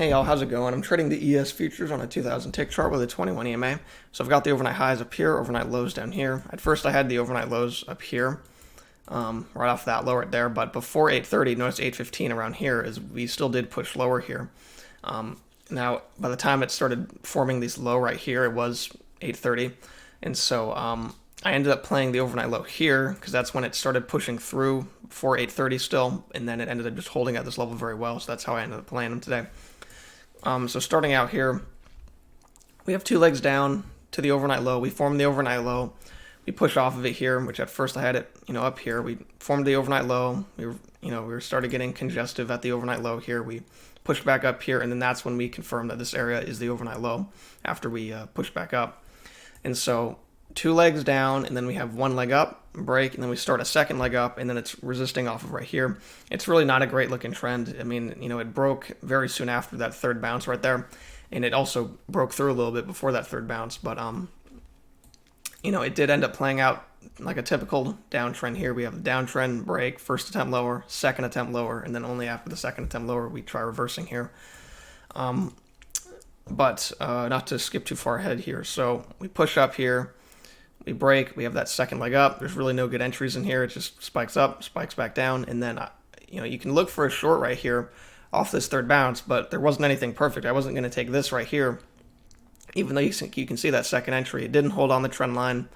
Hey y'all, how's it going? I'm trading the ES futures on a 2000 tick chart with a 21 EMA. So I've got the overnight highs up here, overnight lows down here. At first I had the overnight lows up here, right off that low right there, but before 8:30, notice 8:15 around here is we still did push lower here. Now by the time it started forming these low right here, it was 8:30, and so I ended up playing the overnight low here because that's when it started pushing through before 8:30 still, and then it ended up just holding at this level very well. So that's how I ended up playing them today. So starting out here, we have two legs down to the overnight low. We formed the overnight low. We push off of it here, which at first I had it, up here. We formed the overnight low. We started getting congestive at the overnight low here. We pushed back up here, and then that's when we confirmed that this area is the overnight low after we pushed back up. And so two legs down, and then we have one leg up, break, and then we start a second leg up, and then it's resisting off of right here. It's really not a great looking trend. I mean, it broke very soon after that third bounce right there, and it also broke through a little bit before that third bounce, but it did end up playing out like a typical downtrend here. We have the downtrend, break, first attempt lower, second attempt lower, and then only after the second attempt lower we try reversing here. But not to skip too far ahead here. So we push up here, we break, we have that second leg up. There's really no good entries in here. It just spikes up, spikes back down, and then you can look for a short right here off this third bounce, but there wasn't anything perfect. I wasn't going to take this right here, even though you can see that second entry. It didn't hold on the trend line.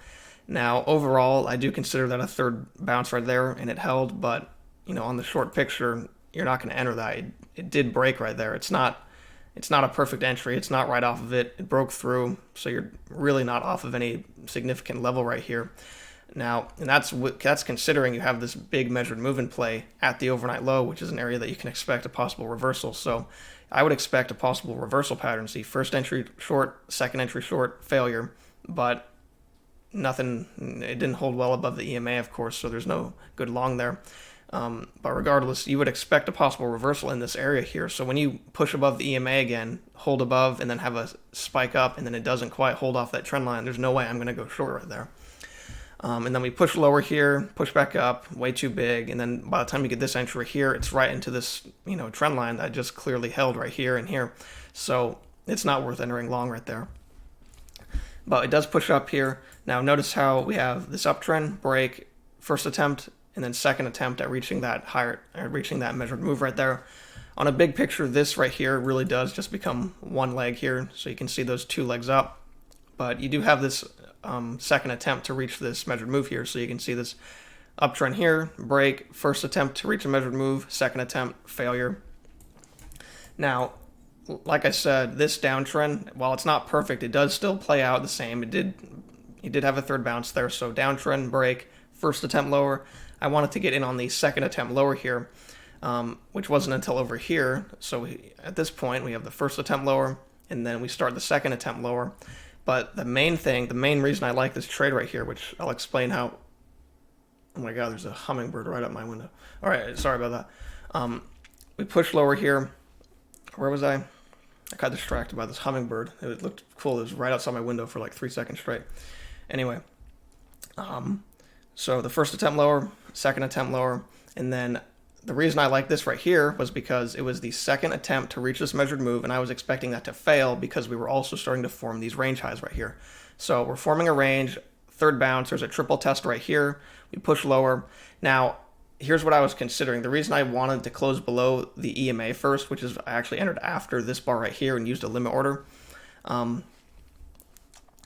Now, overall, I do consider that a third bounce right there, and it held, but on the short picture, you're not going to enter that. It did break right there. It's not a perfect entry. It's not right off of it. It broke through, so you're really not off of any significant level right here. Now, and that's considering you have this big measured move in play at the overnight low, which is an area that you can expect a possible reversal. So I would expect a possible reversal pattern. See, first entry short, second entry short, failure, but nothing. It didn't hold well above the EMA, of course, so there's no good long there. But regardless, you would expect a possible reversal in this area here. So when you push above the EMA again, hold above, and then have a spike up, and then it doesn't quite hold off that trend line, there's no way I'm going to go short right there. And then we push lower here, push back up, way too big, and then by the time you get this entry here, it's right into this trend line that just clearly held right here and here. So it's not worth entering long right there. But it does push up here. Now notice how we have this uptrend, break, first attempt, and then second attempt at reaching that measured move right there. On a big picture, this right here really does just become one leg here, so you can see those two legs up. But you do have this second attempt to reach this measured move here, so you can see this uptrend here, break, first attempt to reach a measured move, second attempt, failure. Now, like I said, this downtrend, while it's not perfect, it does still play out the same. It did have a third bounce there, so downtrend, break, first attempt lower. I wanted to get in on the second attempt lower here, which wasn't until over here. So at this point, we have the first attempt lower, and then we start the second attempt lower. But the main reason I like this trade right here, which I'll explain how. Oh my God, there's a hummingbird right up my window. All right, sorry about that. We push lower here. Where was I? I got distracted by this hummingbird. It looked cool. It was right outside my window for like 3 seconds straight. Anyway, so the first attempt lower, second attempt lower, and then the reason I like this right here was because it was the second attempt to reach this measured move, and I was expecting that to fail because we were also starting to form these range highs right here. So we're forming a range, third bounce, there's a triple test right here, we push lower. Now, here's what I was considering. The reason I wanted to close below the EMA first, which is I actually entered after this bar right here and used a limit order,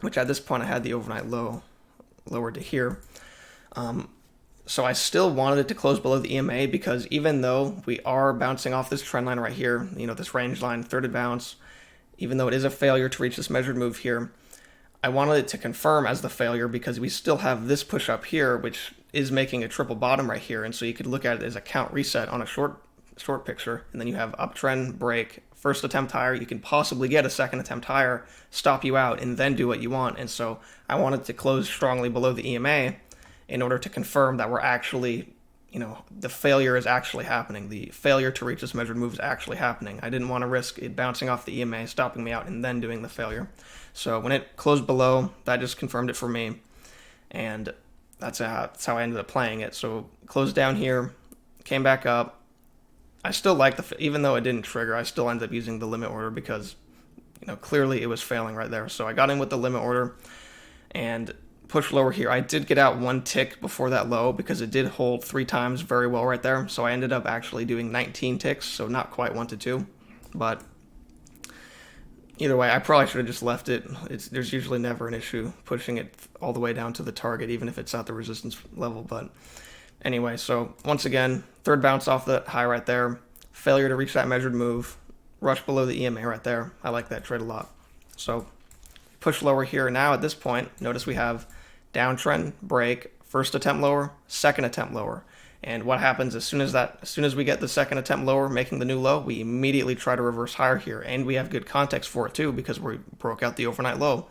which at this point I had the overnight low lowered to here. So I still wanted it to close below the EMA because even though we are bouncing off this trend line right here, this range line, third bounce, even though it is a failure to reach this measured move here, I wanted it to confirm as the failure because we still have this push up here, which is making a triple bottom right here. And so you could look at it as a count reset on a short picture. And then you have uptrend, break, first attempt higher. You can possibly get a second attempt higher, stop you out, and then do what you want. And so I wanted to close strongly below the EMA in order to confirm that we're actually, the failure is actually happening. The failure to reach this measured move is actually happening. I didn't want to risk it bouncing off the EMA, stopping me out, and then doing the failure. So when it closed below, that just confirmed it for me. And that's how I ended up playing it. So closed down here, came back up, I still like even though it didn't trigger, I still ended up using the limit order because, clearly it was failing right there. So I got in with the limit order and pushed lower here. I did get out one tick before that low because it did hold 3 times very well right there. So I ended up actually doing 19 ticks, so not quite 1 to 2. But either way, I probably should have just left it. There's usually never an issue pushing it all the way down to the target, even if it's at the resistance level. But anyway, so once again, third bounce off the high right there. Failure to reach that measured move. Rush below the EMA right there. I like that trade a lot. So push lower here. Now at this point, notice we have downtrend, break, first attempt lower, second attempt lower. And what happens as soon as we get the second attempt lower, making the new low, we immediately try to reverse higher here. And we have good context for it too, because we broke out the overnight low.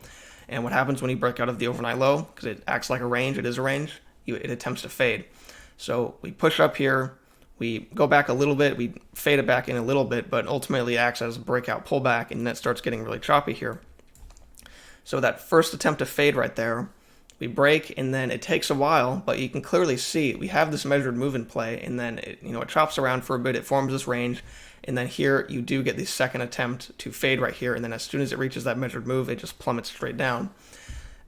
And what happens when you break out of the overnight low, because it acts like a range, it is a range, it attempts to fade. So we push up here, we go back a little bit, we fade it back in a little bit, but ultimately it acts as a breakout pullback, and then it starts getting really choppy here. So that first attempt to fade right there, we break, and then it takes a while, but you can clearly see we have this measured move in play, and then it chops around for a bit, it forms this range, and then here you do get the second attempt to fade right here, and then as soon as it reaches that measured move, it just plummets straight down.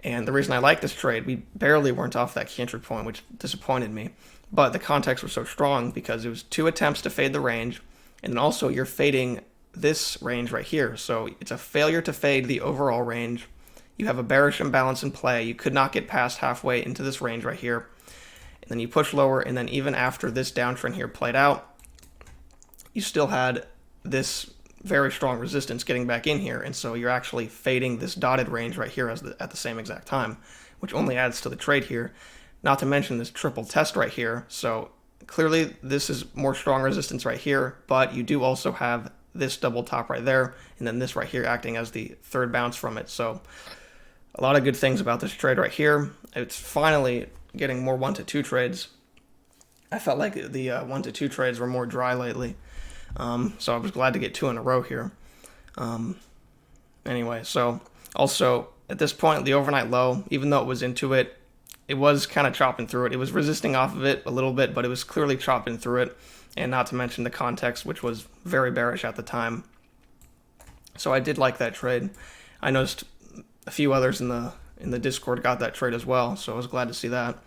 And the reason I like this trade, we barely weren't off that key entry point, which disappointed me, but the context was so strong because it was 2 attempts to fade the range, and then also you're fading this range right here, so it's a failure to fade the overall range. You have a bearish imbalance in play. You could not get past halfway into this range right here. And then you push lower, and then even after this downtrend here played out, you still had this very strong resistance getting back in here. And so you're actually fading this dotted range right here at the same exact time, which only adds to the trade here. Not to mention this triple test right here. So clearly this is more strong resistance right here, but you do also have this double top right there, and then this right here acting as the third bounce from it. So a lot of good things about this trade right here. It's finally getting more 1 to 2 trades. I felt like the 1 to 2 trades were more dry lately. So I was glad to get 2 in a row here. Anyway, so also at this point, the overnight low, even though it was into it, it was kind of chopping through it. It was resisting off of it a little bit, but it was clearly chopping through it. And not to mention the context, which was very bearish at the time. So I did like that trade. I noticed a few others in the Discord got that trade as well, so I was glad to see that.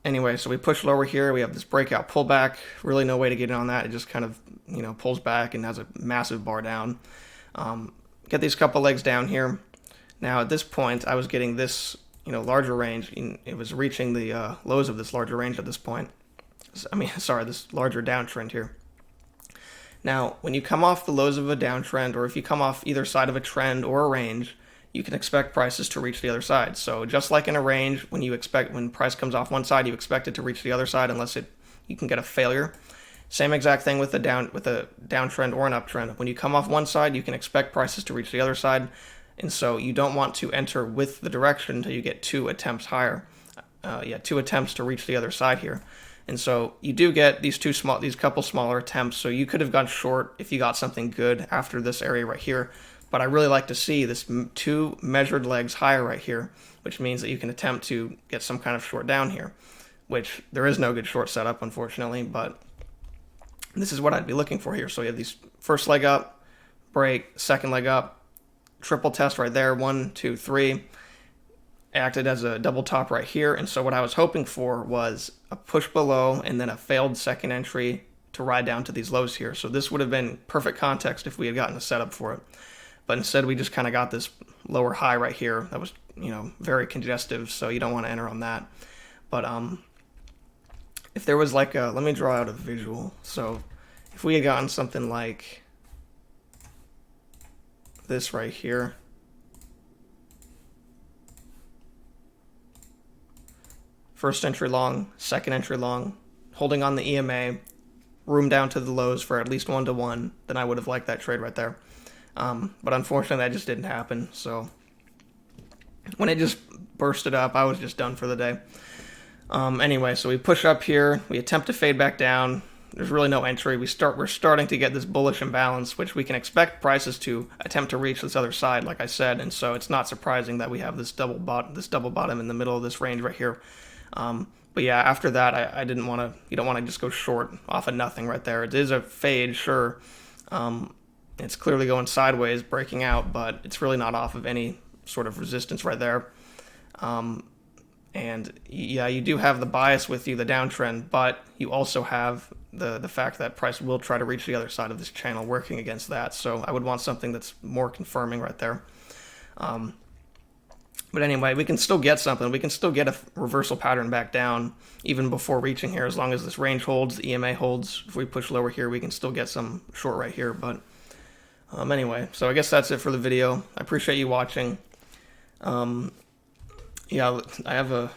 Anyway, so we push lower here. We have this breakout pullback. Really no way to get in on that. It just kind of pulls back and has a massive bar down. Get these couple legs down here. Now at this point, I was getting this larger range. It was reaching the lows of this larger range at this point. This larger downtrend here. Now, when you come off the lows of a downtrend, or if you come off either side of a trend or a range, you can expect prices to reach the other side. So just like in a range, when price comes off one side, you expect it to reach the other side unless you can get a failure. Same exact thing with a downtrend or an uptrend. When you come off one side, you can expect prices to reach the other side, and so you don't want to enter with the direction until you get 2 attempts higher. 2 attempts to reach the other side here. And so you do get these couple smaller attempts. So you could have gone short if you got something good after this area right here. But I really like to see this 2 measured legs higher right here, which means that you can attempt to get some kind of short down here, which there is no good short setup, unfortunately, but this is what I'd be looking for here. So you have these first leg up, break, second leg up, triple test right there, 1, 2, 3. Acted as a double top right here, and so what I was hoping for was a push below and then a failed second entry to ride down to these lows here. So this would have been perfect context if we had gotten a setup for it, but instead we just kind of got this lower high right here that was very congestive, so you don't want to enter on that. But if there was let me draw out a visual. So if we had gotten something like this right here, first entry long, second entry long, holding on the EMA, room down to the lows for at least 1 to 1, then I would have liked that trade right there. But unfortunately, that just didn't happen. So when it just bursted up, I was just done for the day. Anyway, so we push up here, we attempt to fade back down. There's really no entry. We're starting to get this bullish imbalance, which we can expect prices to attempt to reach this other side, like I said. And so it's not surprising that we have this double bottom in the middle of this range right here. But yeah, after that, I didn't want to. You don't want to just go short off of nothing right there. It is a fade, sure. It's clearly going sideways, breaking out, but it's really not off of any sort of resistance right there. And yeah, you do have the bias with you, the downtrend, but you also have the fact that price will try to reach the other side of this channel, working against that. So I would want something that's more confirming right there. But anyway, we can still get something. We can still get a reversal pattern back down even before reaching here, as long as this range holds, the EMA holds. If we push lower here, we can still get some short right here. But anyway, so I guess that's it for the video. I appreciate you watching. Yeah, I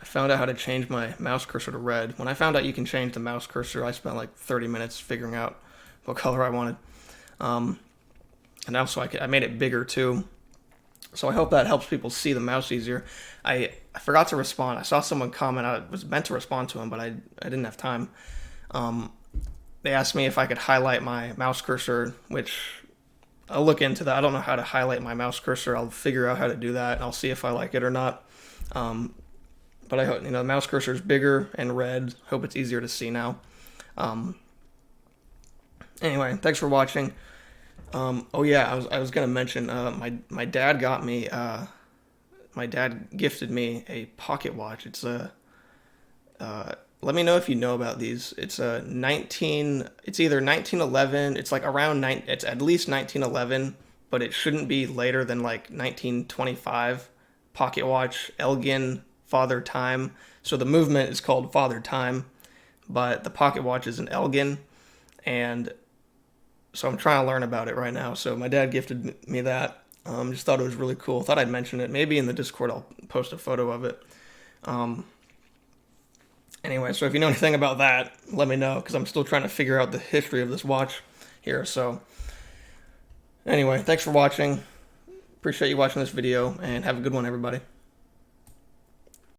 found out how to change my mouse cursor to red. When I found out you can change the mouse cursor, I spent like 30 minutes figuring out what color I wanted. And also I made it bigger too. So I hope that helps people see the mouse easier. I forgot to respond. I saw someone comment. I was meant to respond to him, but I didn't have time. They asked me if I could highlight my mouse cursor, which I'll look into that. I don't know how to highlight my mouse cursor. I'll figure out how to do that, and I'll see if I like it or not. But I hope, the mouse cursor is bigger and red. Hope it's easier to see now. Anyway, thanks for watching. Oh yeah, I was gonna mention, my dad got me, my dad gifted me a pocket watch. It's let me know if you know about these. It's it's either 1911, it's like it's at least 1911, but it shouldn't be later than like 1925 pocket watch, Elgin Father Time. So the movement is called Father Time, but the pocket watch is an Elgin, and so I'm trying to learn about it right now. So my dad gifted me that. Just thought it was really cool. Thought I'd mention it. Maybe in the Discord I'll post a photo of it. Anyway, so if you know anything about that, let me know, because I'm still trying to figure out the history of this watch here. So anyway, thanks for watching. Appreciate you watching this video, and have a good one, everybody.